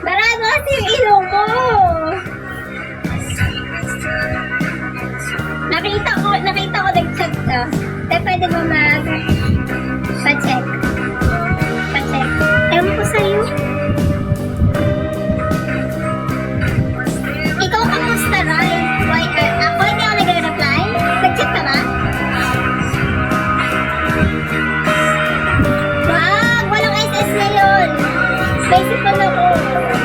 Sarado kasi yung ilong mo. Nakita ko nag-chat ka. Kaya pwede mo pa-check. Pa-check. Ewan ko sa'yo. Ikaw kamusta, Ray? Ako hindi ako nag-reply? Nag-chat ka ba? Wag! Walang SS ngayon. Basic pa na ko.